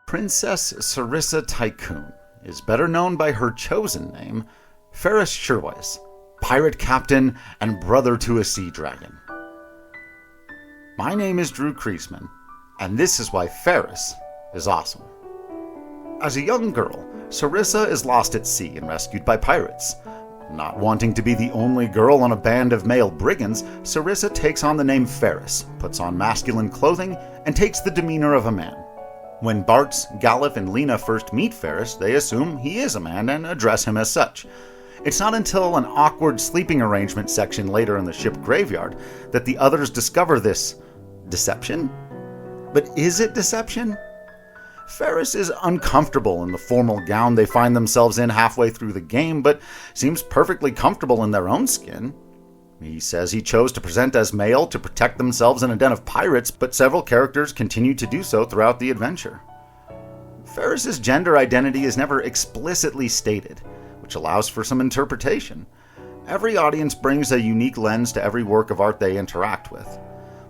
Princess Sarissa Tycoon is better known by her chosen name, Faris Shirwise, pirate captain and brother to a sea dragon. My name is Drew Kreisman, and this is why Faris is awesome. As a young girl, Sarissa is lost at sea and rescued by pirates. Not wanting to be the only girl on a band of male brigands, Sarissa takes on the name Faris, puts on masculine clothing, and takes the demeanor of a man. When Bartz, Galif, and Lena first meet Faris, they assume he is a man and address him as such. It's not until an awkward sleeping arrangement section later in the ship graveyard that the others discover this deception. But is it deception? Faris is uncomfortable in the formal gown they find themselves in halfway through the game, but seems perfectly comfortable in their own skin. He says he chose to present as male to protect themselves in a den of pirates, but several characters continue to do so throughout the adventure. Faris's gender identity is never explicitly stated, which allows for some interpretation. Every audience brings a unique lens to every work of art they interact with.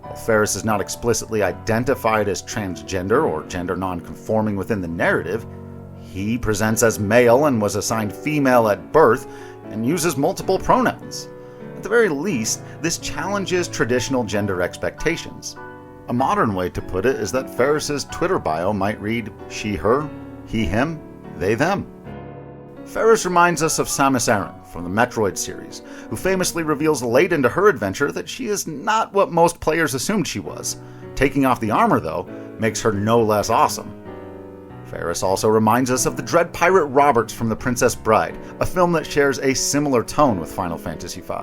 While Faris is not explicitly identified as transgender or gender non-conforming within the narrative, he presents as male and was assigned female at birth and uses multiple pronouns. At the very least, this challenges traditional gender expectations. A modern way to put it is that Faris's Twitter bio might read she, her, he, him, they, them. Faris reminds us of Samus Aran from the Metroid series, who famously reveals late into her adventure that she is not what most players assumed she was. Taking off the armor, though, makes her no less awesome. Faris also reminds us of the dread pirate Roberts from The Princess Bride, a film that shares a similar tone with Final Fantasy V.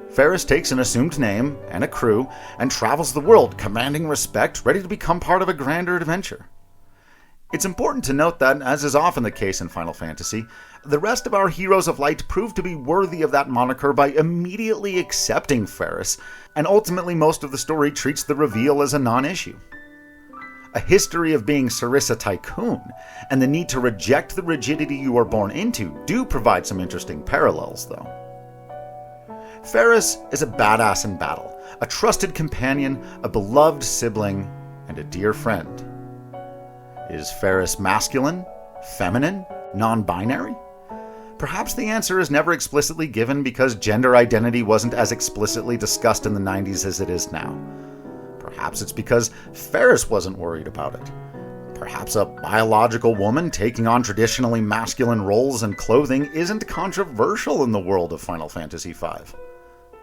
Faris takes an assumed name and a crew and travels the world, commanding respect, ready to become part of a grander adventure. It's important to note that, as is often the case in Final Fantasy, the rest of our Heroes of Light prove to be worthy of that moniker by immediately accepting Faris, and ultimately most of the story treats the reveal as a non-issue. A history of being Sarissa Tycoon and the need to reject the rigidity you are born into do provide some interesting parallels, though. Faris is a badass in battle, a trusted companion, a beloved sibling, and a dear friend. Is Faris masculine, feminine, non-binary? Perhaps the answer is never explicitly given because gender identity wasn't as explicitly discussed in the 90s as it is now. Perhaps it's because Faris wasn't worried about it. Perhaps a biological woman taking on traditionally masculine roles and clothing isn't controversial in the world of Final Fantasy V.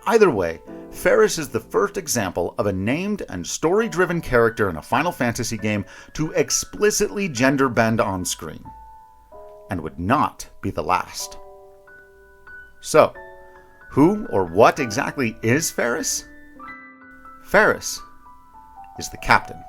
Either way, Faris is the first example of a named and story-driven character in a Final Fantasy game to explicitly gender bend on screen. And would not be the last. So, who or what exactly is Faris? Faris is the captain.